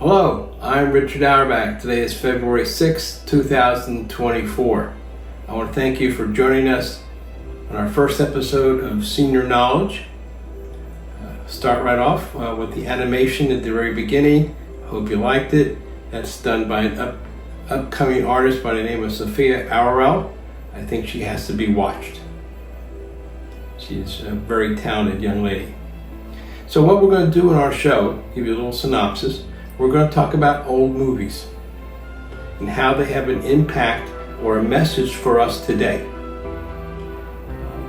Hello, I'm Richard Auerbach. Today is February 6, 2024. I want to thank you for joining us on our first episode of Senior Knowledge. Start right off with the animation at the very beginning. I hope you liked it. That's done by an upcoming artist by the name of Sophia Aurel. I think she has to be watched. She's a very talented young lady. So what we're going to do in our show, give you a little synopsis, we're going to talk about old movies and how they have an impact or a message for us today.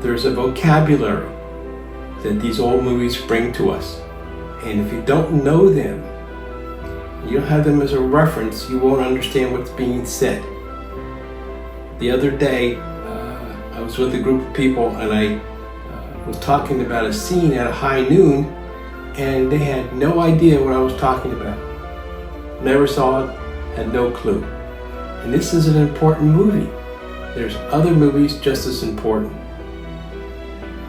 There's a vocabulary that these old movies bring to us. And if you don't know them, you don't have them as a reference, you won't understand what's being said. The other day, I was with a group of people and I was talking about a scene at a high noon, and they had no idea what I was talking about. Never saw it, had no clue. And this is an important movie. There's other movies just as important.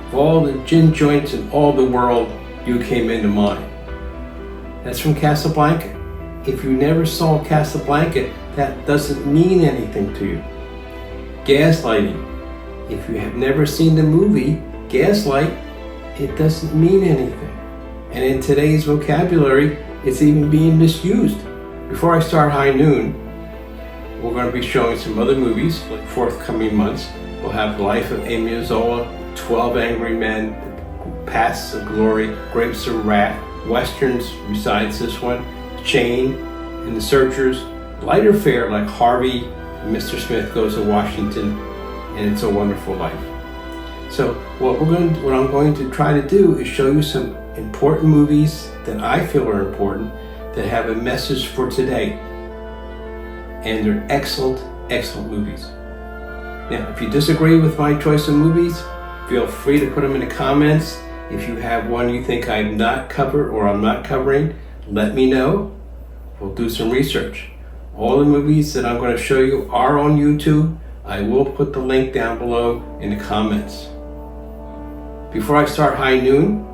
Of all the gin joints in all the world, you came into mind. That's from Casablanca. If you never saw Casablanca, that doesn't mean anything to you. Gaslighting. If you have never seen the movie Gaslight, it doesn't mean anything. And in today's vocabulary, it's even being misused. Before I start High Noon, we're going to be showing some other movies like forthcoming months. We'll have The Life of Amy Zola, 12 Angry Men, Paths of Glory, Grapes of Wrath, Westerns besides this one, Chain, and The Searchers, lighter fare like Harvey, Mr. Smith Goes to Washington, and It's a Wonderful Life. So what I'm going to try to do is show you some important movies that I feel are important that have a message for today. And they're excellent, excellent movies. Now, if you disagree with my choice of movies, feel free to put them in the comments. If you have one you think I've not covered or I'm not covering, let me know. We'll do some research. All the movies that I'm going to show you are on YouTube. I will put the link down below in the comments. Before I start High Noon,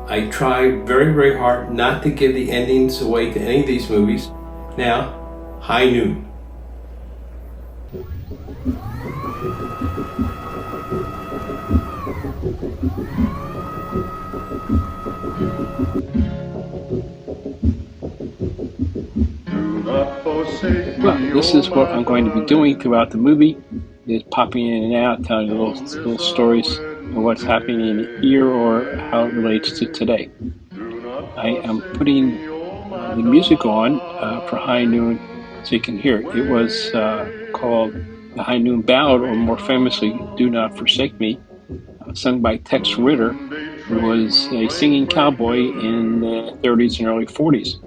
I try very, very hard not to give the endings away to any of these movies. Now, High Noon. Well, this is what I'm going to be doing throughout the movie, is popping in and out, telling you little stories of what's happening here or how it relates to today. I am putting the music on for High Noon so you can hear it. It was called the High Noon Ballad, or more famously, Do Not Forsake Me, sung by Tex Ritter, who was a singing cowboy in the 30s and early 40s.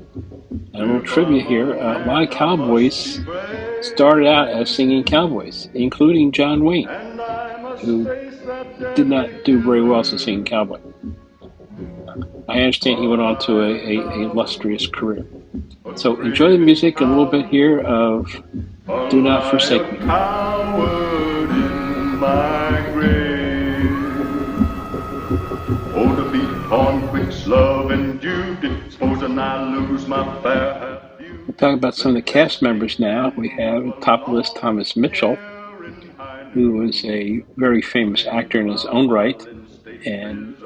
And a little trivia here, a lot of cowboys started out as singing cowboys, including John Wayne, who did not do very well as a singing cowboy. I understand he went on to a illustrious career. So enjoy the music, a little bit here of Do Not Forsake Me. Coward in my grave. Oh, to be on Quick's love and duty, supposing I lose my fair view. We'll talk about some of the cast members now. We have top of the list Thomas Mitchell, who was a very famous actor in his own right, and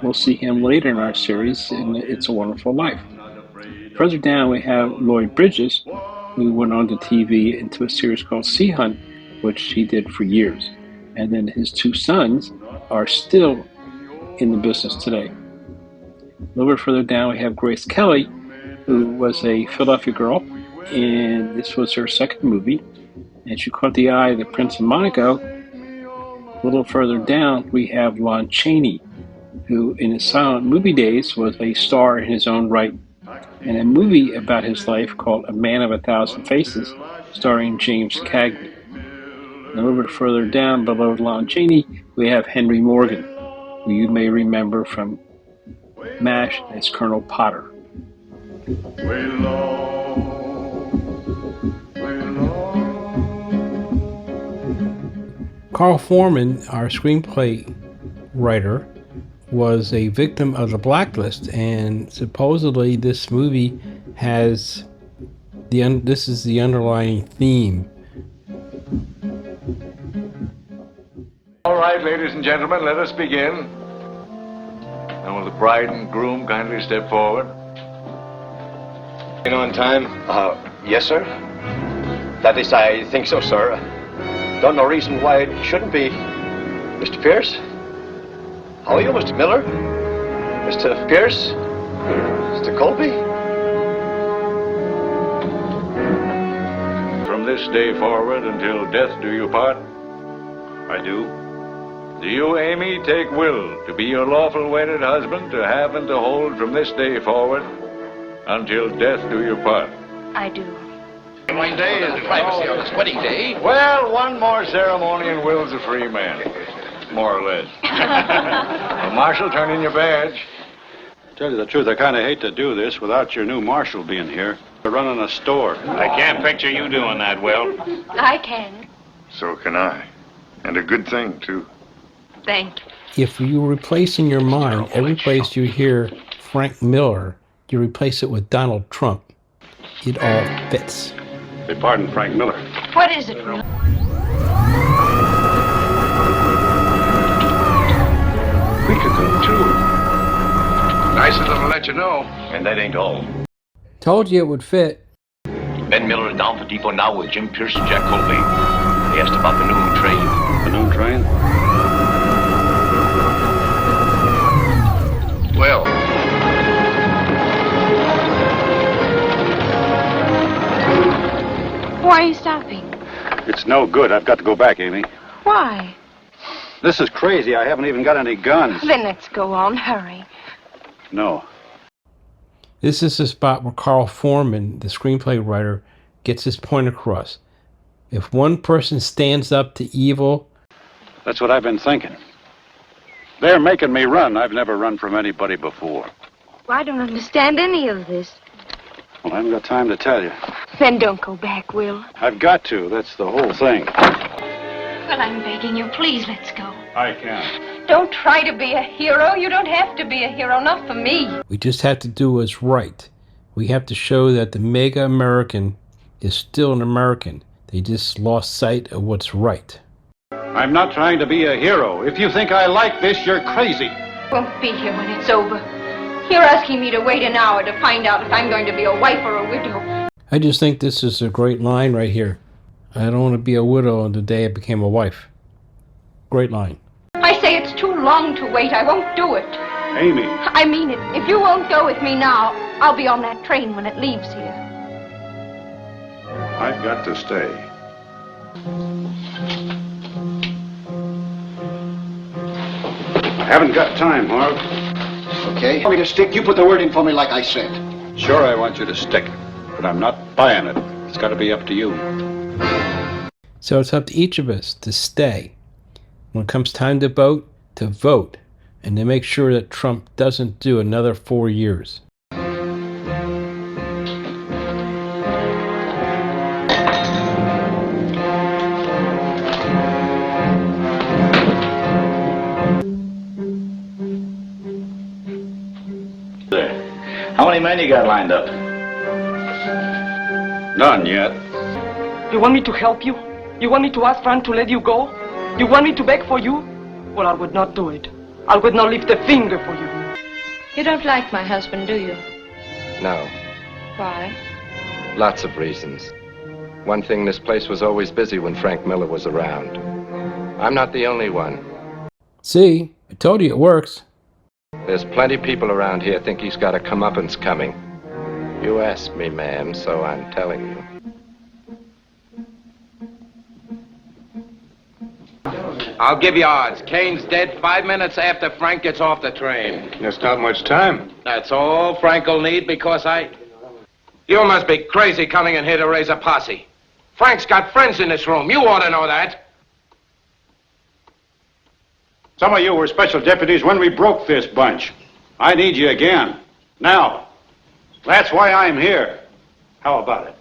we'll see him later in our series in It's a Wonderful Life. Further down we have Lloyd Bridges, who went on to TV into a series called Sea Hunt, which he did for years. And then his two sons are still in the business today. A little bit further down we have Grace Kelly, who was a Philadelphia girl, and this was her second movie, and she caught the eye of the Prince of Monaco. A little further down we have Lon Chaney, who in his silent movie days was a star in his own right, and a movie about his life called A Man of a Thousand Faces, starring James Cagney. And a little bit further down below Lon Chaney we have Henry Morgan, who you may remember from MASH as Colonel Potter. Carl Foreman, our screenplay writer, was a victim of the blacklist, and supposedly this movie has this is the underlying theme. All right, ladies and gentlemen, let us begin. Now will the bride and groom kindly step forward? On time? Yes, sir. That is, I think so, sir. Don't know reason why it shouldn't be. Mr. Pierce? How are you, Mr. Miller? Mr. Pierce? Mr. Colby? From this day forward until death do you part? I do. Do you, Amy, take Will to be your lawful wedded husband, to have and to hold from this day forward until death do you part? I do. One day is the privacy of his wedding day. Well, one more ceremony and Will's a free man. More or less. Well, Marshal, turn in your badge. Tell you the truth, I kind of hate to do this without your new marshal being here. We're running a store. I can't picture you doing that, Will. I can. So can I. And a good thing, too. Thank you. If you replace in your mind every place you hear Frank Miller, you replace it with Donald Trump. It all fits. They pardoned Frank Miller. What is it, Will? We could go, too. Nice of them to let you know. And that ain't all. Told you it would fit. Ben Miller is down for depot now with Jim Pierce and Jack Colby. They asked about the noon train. The noon train? Well, Why are you stopping? It's no good. I've got to go back, Amy. Why? This is crazy. I haven't even got any guns. Then let's go on. Hurry. No. This is the spot where Carl Foreman, the screenplay writer, gets his point across. If one person stands up to evil... That's what I've been thinking. They're making me run. I've never run from anybody before. Well, I don't understand any of this. Well, I haven't got time to tell you. Then don't go back, Will. I've got to. That's the whole thing. Well, I'm begging you. Please, let's go. I can't. Don't try to be a hero. You don't have to be a hero. Not for me. We just have to do what's right. We have to show that the mega American is still an American. They just lost sight of what's right. I'm not trying to be a hero. If you think I like this, you're crazy. Won't be here when it's over. You're asking me to wait an hour to find out if I'm going to be a wife or a widow. I just think this is a great line right here. I don't want to be a widow on the day I became a wife. Great line. I say it's too long to wait. I won't do it. Amy. I mean it. If you won't go with me now, I'll be on that train when it leaves here. I've got to stay. I haven't got time, Harv. Okay. Want me to stick? You put the word in for me like I said. Sure, I want you to stick, but I'm not buying it. It's got to be up to you. So it's up to each of us to stay. When it comes time to vote, and to make sure that Trump doesn't do another 4 years. How many men you got lined up? None yet. You want me to help you? You want me to ask Frank to let you go? You want me to beg for you? Well, I would not do it. I would not lift a finger for you. You don't like my husband, do you? No. Why? Lots of reasons. One thing, this place was always busy when Frank Miller was around. I'm not the only one. See, I told you it works. There's plenty people around here think he's got a comeuppance coming. You asked me, ma'am, so I'm telling you. I'll give you odds. Kane's dead 5 minutes after Frank gets off the train. There's not much time. That's all Frank'll need because You must be crazy coming in here to raise a posse. Frank's got friends in this room. You ought to know that. Some of you were special deputies when we broke this bunch. I need you again. Now. That's why I'm here. How about it?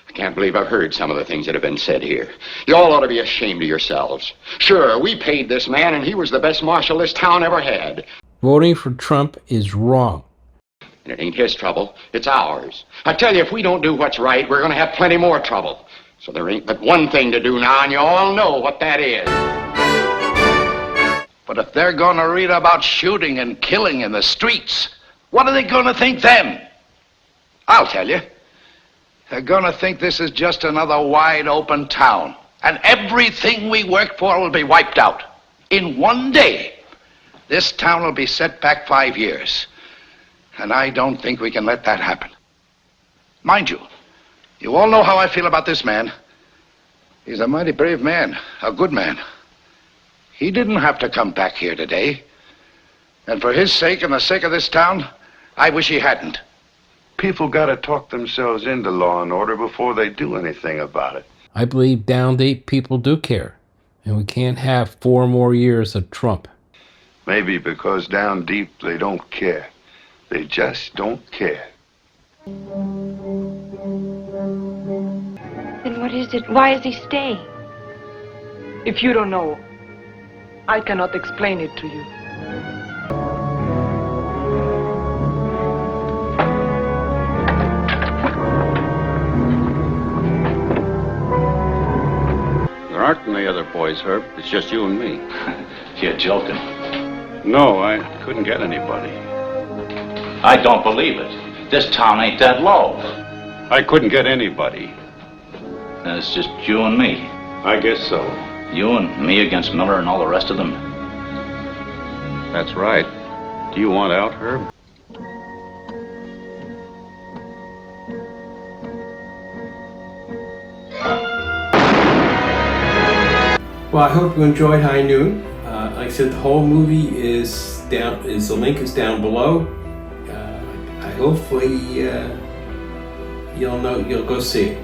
I can't believe I've heard some of the things that have been said here. You all ought to be ashamed of yourselves. Sure, we paid this man, and he was the best marshal this town ever had. Voting for Trump is wrong. And it ain't his trouble, it's ours. I tell you, if we don't do what's right, we're gonna have plenty more trouble. So there ain't but one thing to do now, and you all know what that is. But if they're gonna read about shooting and killing in the streets, what are they gonna think then? I'll tell you. They're gonna think this is just another wide open town. And everything we worked for will be wiped out. In one day, this town will be set back 5 years. And I don't think we can let that happen. Mind you, you all know how I feel about this man. He's a mighty brave man, a good man. He didn't have to come back here today. And for his sake and the sake of this town, I wish he hadn't. People gotta talk themselves into law and order before they do anything about it. I believe down deep people do care, and we can't have 4 more years of Trump. Maybe because down deep they don't care. They just don't care. Then what is it? Why is he staying? If you don't know, I cannot explain it to you. There aren't any other boys, Herb. It's just you and me. You're joking. No, I couldn't get anybody. I don't believe it. This town ain't that low. I couldn't get anybody. And it's just you and me. I guess so. You and me against Miller and all the rest of them. That's right. Do you want out, Herb? Well, I hope you enjoyed High Noon. Like I said, the whole movie is down. The link is down below. Hopefully you'll go see it.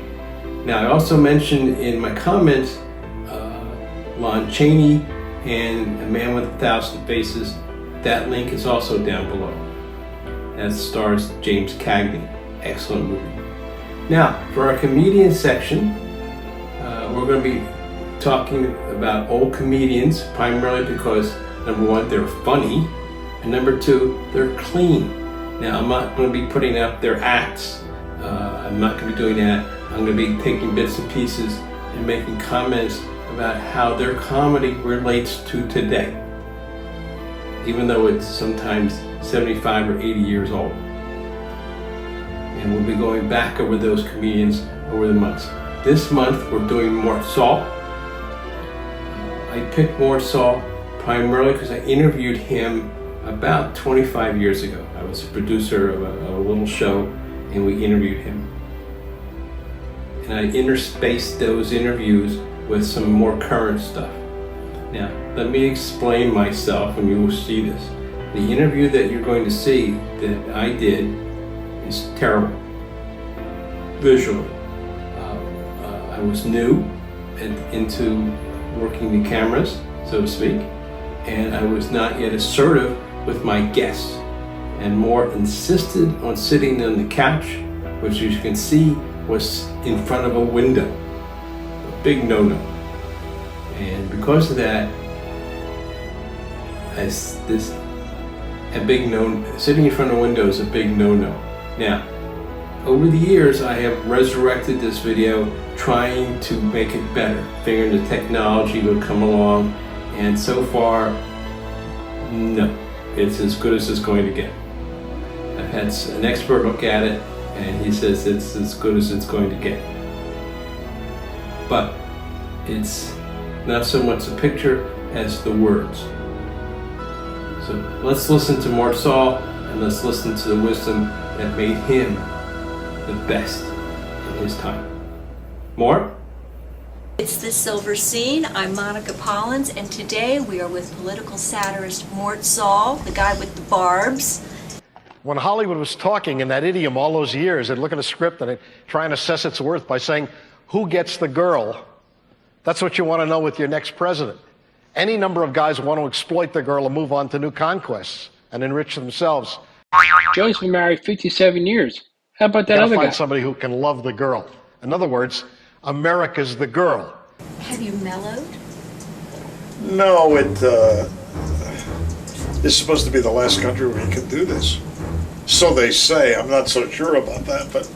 Now, I also mentioned in my comments Lon Chaney and A Man with 1,000 Faces. That link is also down below. That stars James Cagney. Excellent movie. Now, for our comedian section, we're going to be talking about old comedians, primarily because, number one, they're funny, and number two, they're clean. Now, I'm not going to be putting up their acts. I'm not going to be doing that. I'm going to be taking bits and pieces and making comments about how their comedy relates to today, even though it's sometimes 75 or 80 years old. And we'll be going back over those comedians over the months. This month, we're doing Mort Sahl. I picked Mort Sahl primarily because I interviewed him about 25 years ago. I was a producer of a little show, and we interviewed him. And I interspaced those interviews with some more current stuff. Now, let me explain myself, and you will see this. The interview that you're going to see that I did is terrible, visually. I was new into working the cameras, so to speak, and I was not yet assertive with my guests. And Mort insisted on sitting on the couch, which as you can see was in front of a window. A big no-no. And because of that, sitting in front of a window is a big no-no. Now, over the years, I have resurrected this video, trying to make it better, figuring the technology would come along, and so far, no. It's as good as it's going to get. I've had an expert look at it, and he says it's as good as it's going to get. But it's not so much the picture as the words. So let's listen to Mort Sahl, and let's listen to the wisdom that made him the best in his time. Mort? It's The Silver Scene. I'm Monica Pollins, and today we are with political satirist Mort Sahl, the guy with the barbs. When Hollywood was talking in that idiom all those years, they'd look at a script and they'd try and assess its worth by saying, who gets the girl? That's what you want to know with your next president. Any number of guys want to exploit the girl and move on to new conquests and enrich themselves. Joey's been married 57 years. How about that You gotta other guy? find somebody who can love the girl. In other words, America's the girl. Have you mellowed? No, this is supposed to be the last country where you can do this. So they say. I'm not so sure about that, but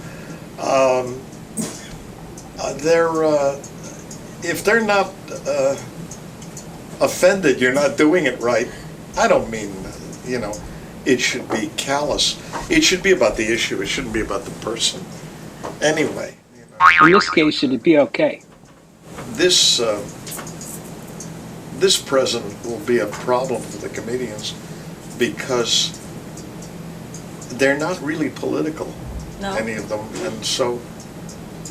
if they're not offended, you're not doing it right. I don't mean, it should be callous. It should be about the issue. It shouldn't be about the person. Anyway. In this case, should it be okay? This president will be a problem for the comedians because they're not really political, any of them. And so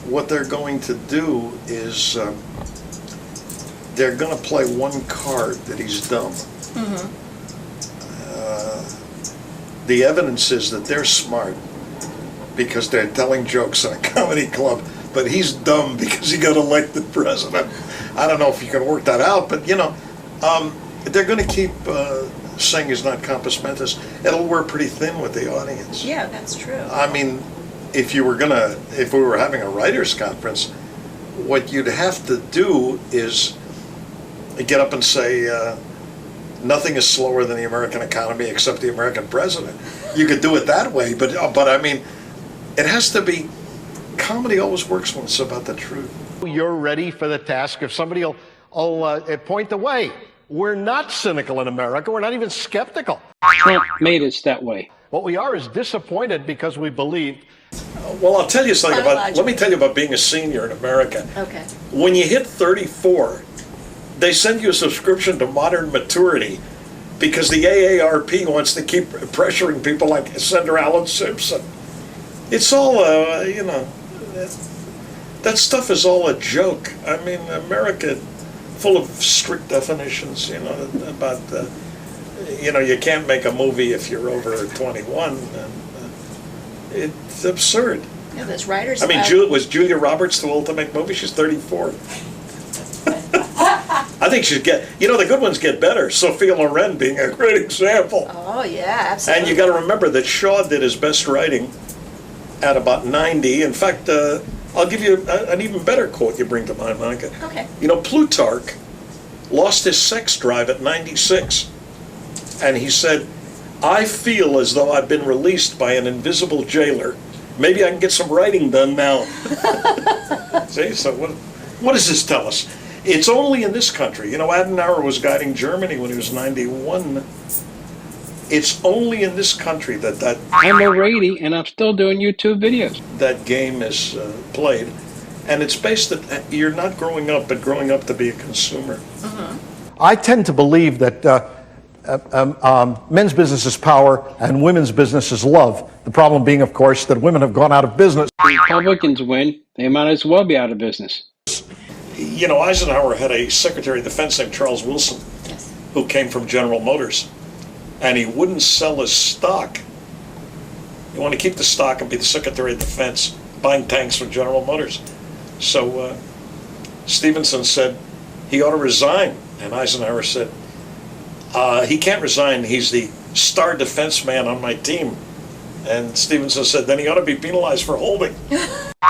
what they're going to do is they're going to play one card that he's dumb. Mm-hmm. The evidence is that they're smart because they're telling jokes in a comedy club, but he's dumb because he got elected president. I don't know if you can work that out, but they're going to keep saying he's not compos mentis. It'll wear pretty thin with the audience. Yeah, that's true. I mean, if we were having a writers' conference, what you'd have to do is get up and say, nothing is slower than the American economy except the American president. You could do it that way, but I mean, it has to be, comedy always works when it's about the truth. You're ready for the task if somebody will point the way. We're not cynical in America. We're not even skeptical. Trump made us that way. What we are is disappointed because we believe. Well, I'll tell you something let me tell you about being a senior in America. Okay. When you hit 34, they send you a subscription to Modern Maturity because the AARP wants to keep pressuring people like Senator Alan Simpson. It's all, that stuff is all a joke. I mean, America, full of strict definitions, about, you can't make a movie if you're over 21. And, it's absurd. Yeah, those writers. I mean, was Julia Roberts too old to make movies? She's 34. I think she'd get, the good ones get better. Sophia Loren being a great example. Oh, yeah, absolutely. And you got to remember that Shaw did his best writing at about 90. In fact, I'll give you an even better quote you bring to mind, Monica. Okay. Plutarch lost his sex drive at 96. And he said, I feel as though I've been released by an invisible jailer. Maybe I can get some writing done now. See, so what does this tell us? It's only in this country. Adenauer was guiding Germany when he was 91. It's only in this country that I'm over 80 and I'm still doing YouTube videos. That game is played. And it's based that you're not growing up, but growing up to be a consumer. Mm-hmm. I tend to believe that men's business is power and women's business is love. The problem being, of course, that women have gone out of business. Republicans win, they might as well be out of business. Eisenhower had a Secretary of Defense named Charles Wilson, who came from General Motors, and he wouldn't sell his stock. You want to keep the stock and be the Secretary of Defense, buying tanks from General Motors. So Stevenson said he ought to resign, and Eisenhower said, he can't resign, he's the star defense man on my team. And Stevenson said, then he ought to be penalized for holding.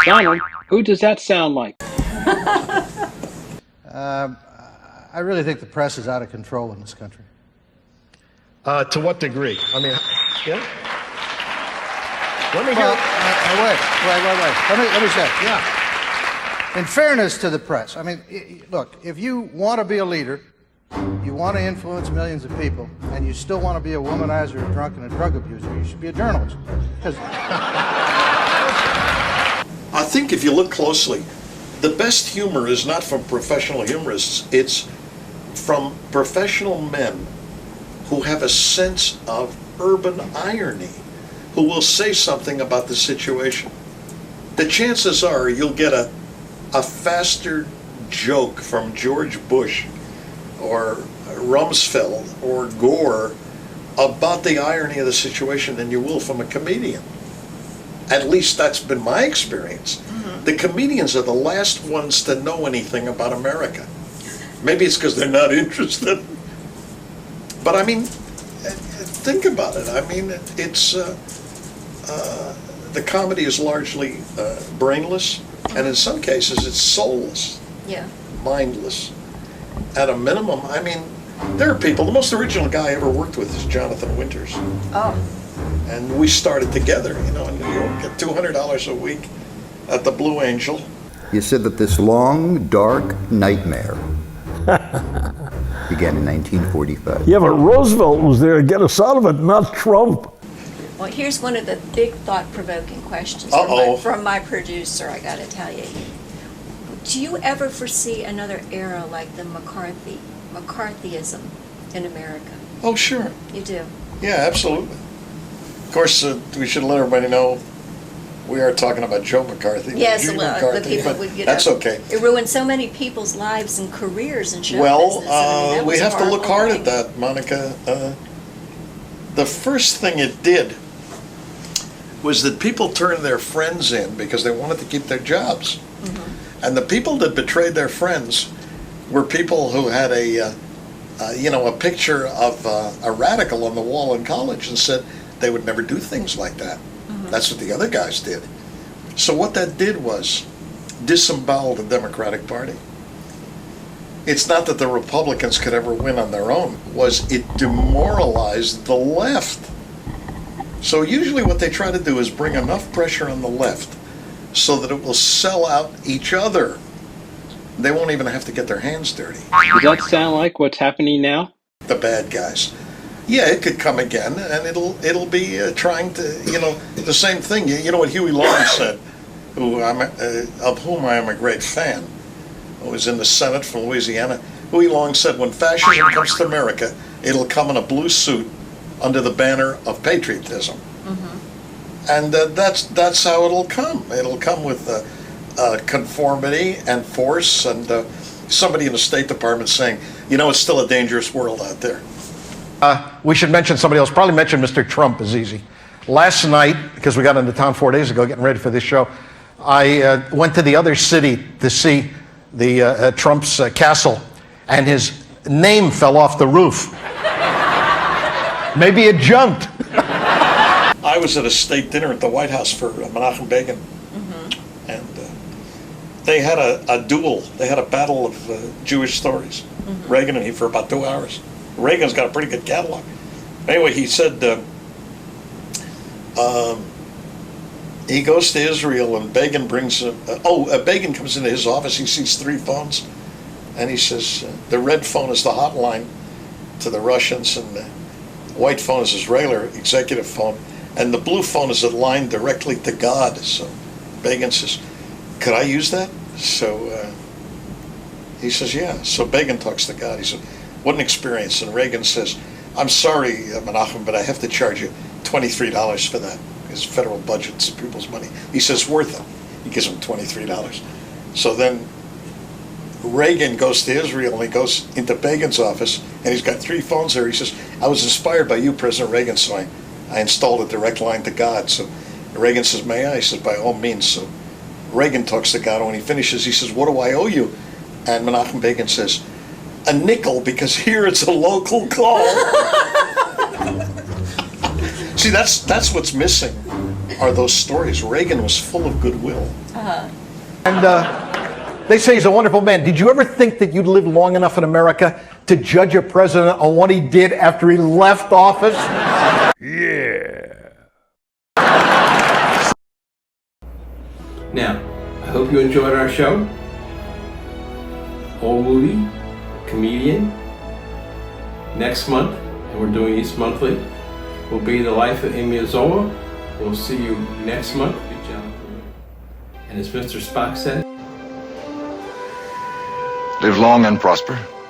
Donald, who does that sound like? I really think the press is out of control in this country. To what degree? I mean, yeah? Let me Well, hear. Wait. Let me say, yeah. In fairness to the press, I mean, look, if you want to be a leader, you want to influence millions of people, and you still want to be a womanizer, a drunk, and a drug abuser, you should be a journalist. I think if you look closely, the best humor is not from professional humorists, it's from professional men who have a sense of urban irony, who will say something about the situation. The chances are you'll get a faster joke from George Bush or Rumsfeld or Gore about the irony of the situation than you will from a comedian. At least that's been my experience. Mm-hmm. The comedians are the last ones to know anything about America. Maybe it's because they're not interested. But I mean, think about it. I mean, it's the comedy is largely brainless, and in some cases it's soulless, yeah, mindless. At a minimum, I mean, There are people, the most original guy I ever worked with is Jonathan Winters. Oh. And we started together, in New York at $200 a week at the Blue Angel. You said that this long, dark nightmare began in 1945. Yeah, but Roosevelt was there to get us out of it, not Trump. Well, here's one of the big thought-provoking questions from my producer, I gotta tell you. Do you ever foresee another era like the McCarthyism in America? Oh, sure. You do? Yeah, absolutely. Of course, we should let everybody know we are talking about Joe McCarthy. Yes, G. well, McCarthy, the people but would get that's up. okay. It ruined so many people's lives and careers and show Well, business. That we was a have to look horrible hard thing. at that, Monica. The first thing it did was that people turned their friends in because they wanted to keep their jobs. Mm-hmm. And the people that betrayed their friends were people who had a picture of a radical on the wall in college and said they would never do things like that. Mm-hmm. That's what the other guys did. So what that did was disembowel the Democratic Party. It's not that the Republicans could ever win on their own, was it demoralized the left. So usually what they try to do is bring enough pressure on the left so that it will sell out each other. They won't even have to get their hands dirty. Does that sound like what's happening now? The bad guys. Yeah, it could come again, and it'll be trying to, the same thing. You know what Huey Long said, of whom I am a great fan, who was in the Senate from Louisiana. Huey Long said, when fascism comes to America, it'll come in a blue suit under the banner of patriotism. Mm-hmm. And that's how it'll come. It'll come with conformity and force, and somebody in the State Department saying, it's still a dangerous world out there. We should mention somebody else. Probably mention Mr. Trump is easy. Last night, because we got into town 4 days ago getting ready for this show, I went to the other city to see the Trump's castle, and his name fell off the roof. Maybe it jumped. I was at a state dinner at the White House for Menachem Begin, Mm-hmm. and they had a duel. They had a battle of Jewish stories. Mm-hmm. Reagan and he for about 2 hours. Reagan's got a pretty good catalog. Anyway, he said he goes to Israel and Begin brings Begin comes into his office. He sees 3 phones, and he says the red phone is the hotline to the Russians, and the white phone is his regular executive phone, and the blue phone is a line directly to God. So Begin says, could I use that? So he says, yeah. So Begin talks to God. He said, what an experience. And Reagan says, I'm sorry, Menachem, but I have to charge you $23 for that. Because federal budget's people's money. He says, worth it. He gives him $23. So then Reagan goes to Israel, and he goes into Begin's office, and he's got 3 phones there. He says, I was inspired by you, President Reagan, so I installed a direct line to God. So Reagan says, may I? He says, by all means. So Reagan talks to God, and when he finishes, he says, what do I owe you? And Menachem Begin says, a nickel, because here it's a local call. See, that's what's missing, are those stories. Reagan was full of goodwill. Uh-huh. And they say he's a wonderful man. Did you ever think that you'd live long enough in America to judge a president on what he did after he left office? Yeah. Now, I hope you enjoyed our show. Old movie, comedian. Next month, and we're doing these monthly, will be The Life of Amy Ozoa. We'll see you next month. And as Mr. Spock said, live long and prosper.